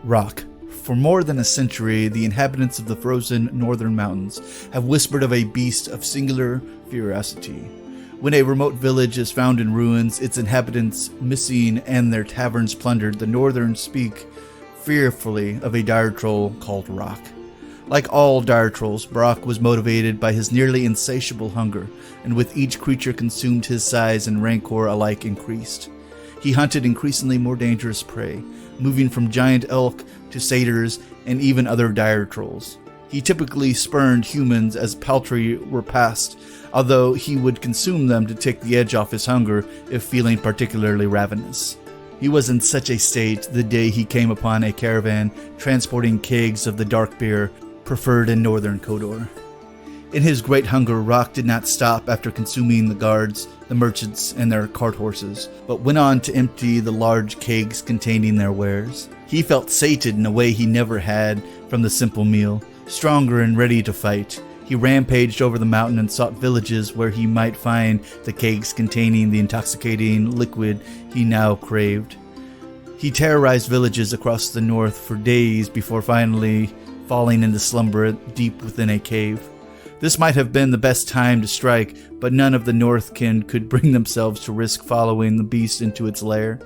ROK. For more than a century, the inhabitants of the frozen northern mountains have whispered of a beast of singular ferocity. When a remote village is found in ruins, its inhabitants missing and their taverns plundered, the northern speak fearfully of a dire troll called ROK. Like all dire trolls, ROK was motivated by his nearly insatiable hunger, and with each creature consumed his size and rancor alike increased. He hunted increasingly more dangerous prey, moving from giant elk to satyrs and even other dire trolls. He typically spurned humans as paltry repast, although he would consume them to take the edge off his hunger if feeling particularly ravenous. He was in such a state the day he came upon a caravan transporting kegs of the dark beer preferred in northern Kodor. In his great hunger, ROK did not stop after consuming the guards, the merchants, and their cart horses, but went on to empty the large kegs containing their wares. He felt sated in a way he never had from the simple meal, stronger and ready to fight. He rampaged over the mountain and sought villages where he might find the kegs containing the intoxicating liquid he now craved. He terrorized villages across the north for days before finally falling into slumber deep within a cave. This might have been the best time to strike, but none of the Northkin could bring themselves to risk following the beast into its lair.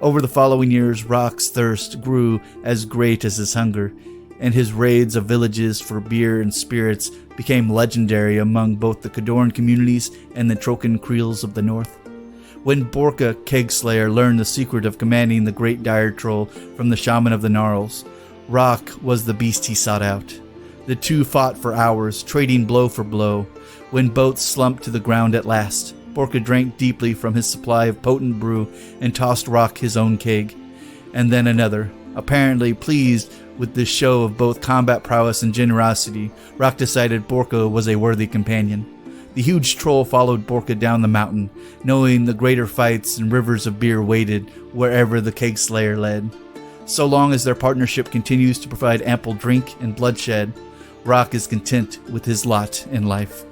Over the following years, ROK's thirst grew as great as his hunger, and his raids of villages for beer and spirits became legendary among both the Kodoran communities and the Trokan Creels of the north. When Borka Kegslayer learned the secret of commanding the great dire troll from the shaman of the Gnarls, ROK was the beast he sought out. The two fought for hours, trading blow for blow. When both slumped to the ground at last, Borka drank deeply from his supply of potent brew and tossed ROK his own keg, and then another. Apparently pleased with this show of both combat prowess and generosity, ROK decided Borka was a worthy companion. The huge troll followed Borka down the mountain, knowing the greater fights and rivers of beer waited wherever the keg slayer led. So long as their partnership continues to provide ample drink and bloodshed, ROK is content with his lot in life.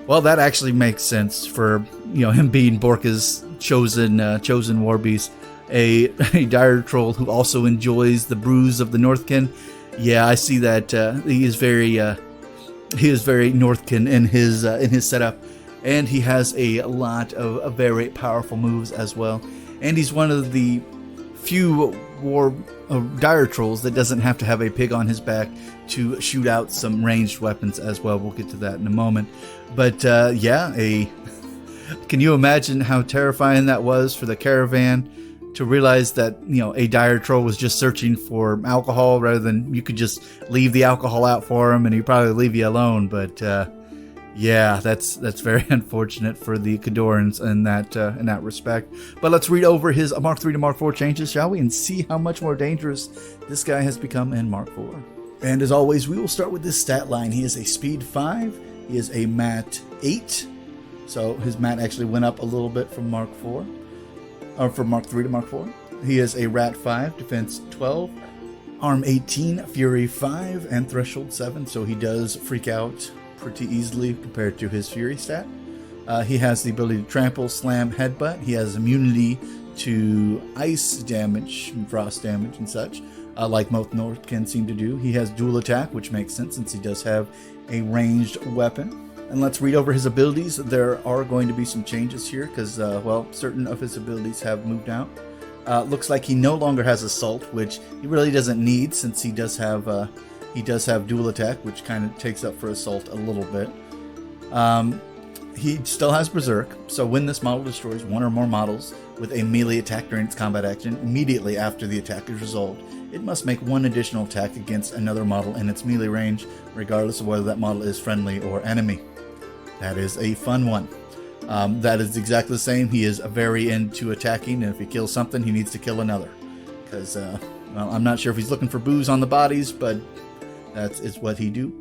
Well, that actually makes sense for him being Borka's chosen war beast, a dire troll who also enjoys the brews of the Northkin. Yeah, I see that he is very Northkin in his setup, and he has a lot of very powerful moves as well. And he's one of the few dire trolls that doesn't have to have a pig on his back to shoot out some ranged weapons as well. We'll get to that in a moment. But can you imagine how terrifying that was for the caravan to realize that a dire troll was just searching for alcohol rather than you could just leave the alcohol out for him and he'd probably leave you alone. But that's very unfortunate for the Kodorans in that respect. But let's read over his Mark III to Mark IV changes, shall we, and see how much more dangerous this guy has become in Mark IV. And as always, we will start with this stat line. He is a speed 5. He is a mat 8. So his mat actually went up a little bit from Mark IV, or from Mark III to Mark IV. He is a rat 5, defense 12, arm 18, fury 5, and threshold 7. So he does freak out pretty easily compared to his fury stat. He has the ability to trample, slam, headbutt. He has immunity to ice damage, frost damage, and such, like most Northkin seem to do. He has dual attack, which makes sense since he does have a ranged weapon. And let's read over his abilities. There are going to be some changes here because, certain of his abilities have moved out. Looks like he no longer has assault, which he really doesn't need since he does have dual attack, which kind of takes up for assault a little bit. He still has berserk, so when this model destroys one or more models with a melee attack during its combat action, immediately after the attack is resolved, it must make one additional attack against another model in its melee range, regardless of whether that model is friendly or enemy. That is a fun one. That is exactly the same. He is very into attacking, and if he kills something, he needs to kill another. Because, I'm not sure if he's looking for booze on the bodies, but that is what he do.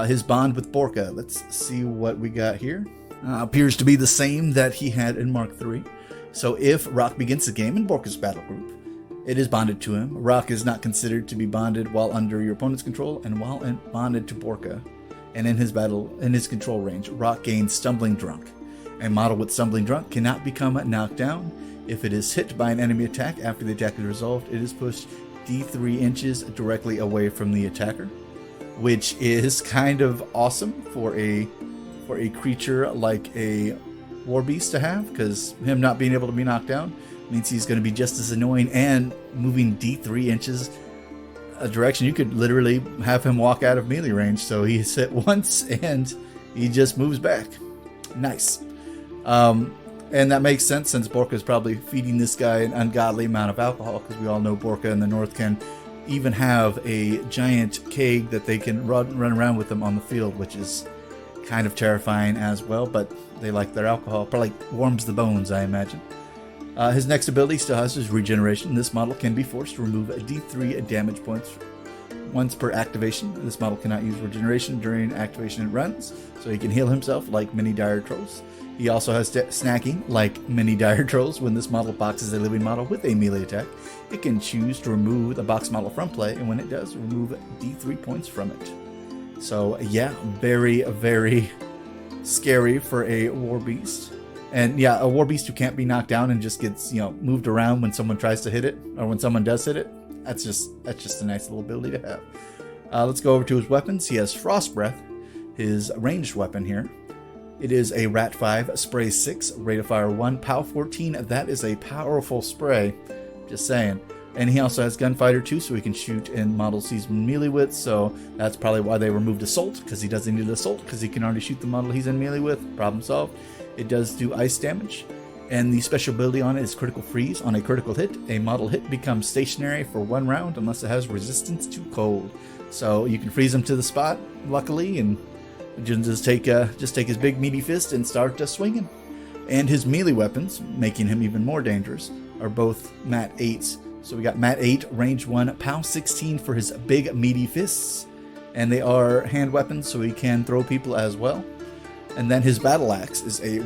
His bond with Borka. Let's see what we got here. Appears to be the same that he had in Mark III. So if ROK begins the game in Borka's battle group, it is bonded to him. ROK is not considered to be bonded while under your opponent's control and while bonded to Borka. And in his control range, ROK gains Stumbling Drunk. A model with Stumbling Drunk cannot become knocked down. If it is hit by an enemy attack after the attack is resolved, it is pushed D3 inches directly away from the attacker, which is kind of awesome for a creature like a war beast to have, because him not being able to be knocked down means he's going to be just as annoying, and moving D3 inches a direction, you could literally have him walk out of melee range, so he's hit once and he just moves back. Nice. And that makes sense, since Borka is probably feeding this guy an ungodly amount of alcohol, because we all know Borka in the north can even have a giant keg that they can run around with them on the field, which is kind of terrifying as well, but they like their alcohol. Probably warms the bones, I imagine. His next ability still has his regeneration. This model can be forced to remove a D3 damage points once per activation. This model cannot use regeneration during activation and runs, so he can heal himself like many dire trolls. He also has snacking like many dire trolls. When this model boxes a living model with a melee attack, it can choose to remove the box model from play, and when it does, remove D3 points from it. So yeah, very, very scary for a war beast. And yeah, a war beast who can't be knocked down and just gets, moved around when someone tries to hit it, or when someone does hit it. That's just a nice little ability to have. Let's go over to his weapons. He has Frost Breath, his ranged weapon here. It is a Rat 5, Spray 6, Rate of Fire 1, Pow 14. That is a powerful spray, just saying. And he also has Gunfighter 2, so he can shoot in models he's melee with, so that's probably why they removed Assault, because he doesn't need Assault, because he can already shoot the model he's in melee with. Problem solved. It does do ice damage, and the special ability on it is Critical Freeze. On a critical hit, a model hit becomes stationary for 1 round unless it has resistance to cold. So you can freeze him to the spot, luckily, and just take his big meaty fist and start swinging. And his melee weapons, making him even more dangerous, are both Mat 8s. So we got Mat 8, range 1, Pow 16 for his big meaty fists, and they are hand weapons, so he can throw people as well. And then his battle axe is a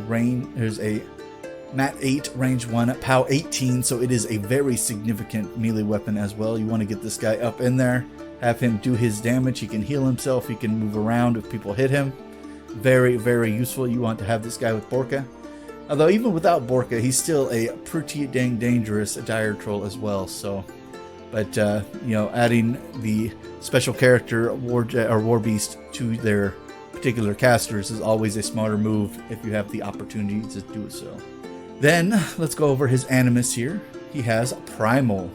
Mat 8, range 1, Pow 18, so it is a very significant melee weapon as well. You want to get this guy up in there, have him do his damage. He can heal himself, he can move around if people hit him. Very, very useful. You want to have this guy with Borka. Although even without Borka, he's still a pretty dang dangerous dire troll as well. So, but adding the special character war beast to their particular casters is always a smarter move if you have the opportunity to do so. Then let's go over his animus here. He has Primal.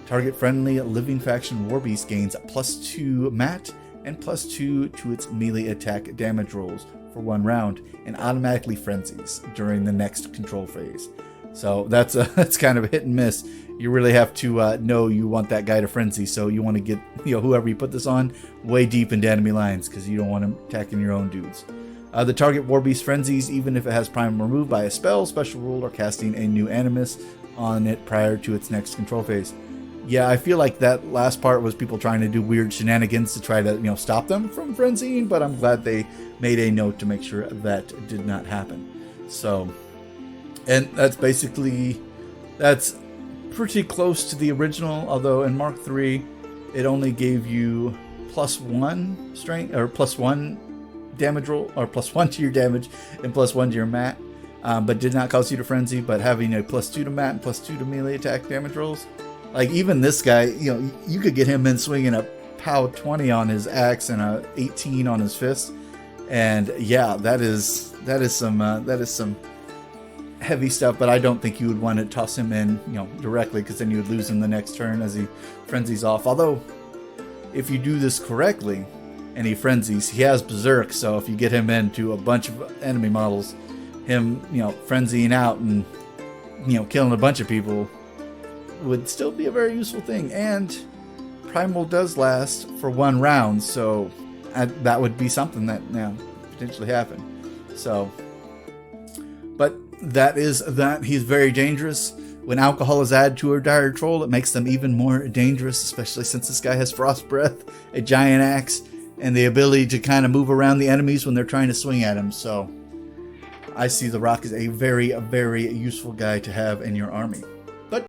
Target friendly living faction war beast gains +2 mat and +2 to its melee attack damage rolls for 1 round, and automatically frenzies during the next control phase. So that's kind of a hit and miss. You really have to know you want that guy to frenzy, so you want to get whoever you put this on way deep into enemy lines, because you don't want him attacking your own dudes. The target war beast frenzies even if it has prime removed by a spell, special rule, or casting a new animus on it prior to its next control phase. Yeah, I feel like that last part was people trying to do weird shenanigans to try to stop them from frenzying, but I'm glad they made a note to make sure that did not happen. So, and that's pretty close to the original, although in Mark III it only gave you +1 strength, or +1 damage roll, or +1 to your damage and +1 to your mat, but did not cause you to frenzy. But having a +2 to mat and +2 to melee attack damage rolls, like even this guy, you could get him in swinging a Pow 20 on his axe and a 18 on his fist, and yeah, that is some heavy stuff. But I don't think you would want to toss him in, directly, because then you would lose him the next turn as he frenzies off. Although, if you do this correctly and he frenzies, he has Berserk, so if you get him into a bunch of enemy models, him, frenzying out and, killing a bunch of people would still be a very useful thing. And Primal does last for 1 round, so that would be something that potentially happen. So, but that is that. He's very dangerous. When alcohol is added to a dire troll, it makes them even more dangerous, especially since this guy has Frost Breath, a giant axe, and the ability to kind of move around the enemies when they're trying to swing at him. So I see the ROK as a very, very useful guy to have in your army.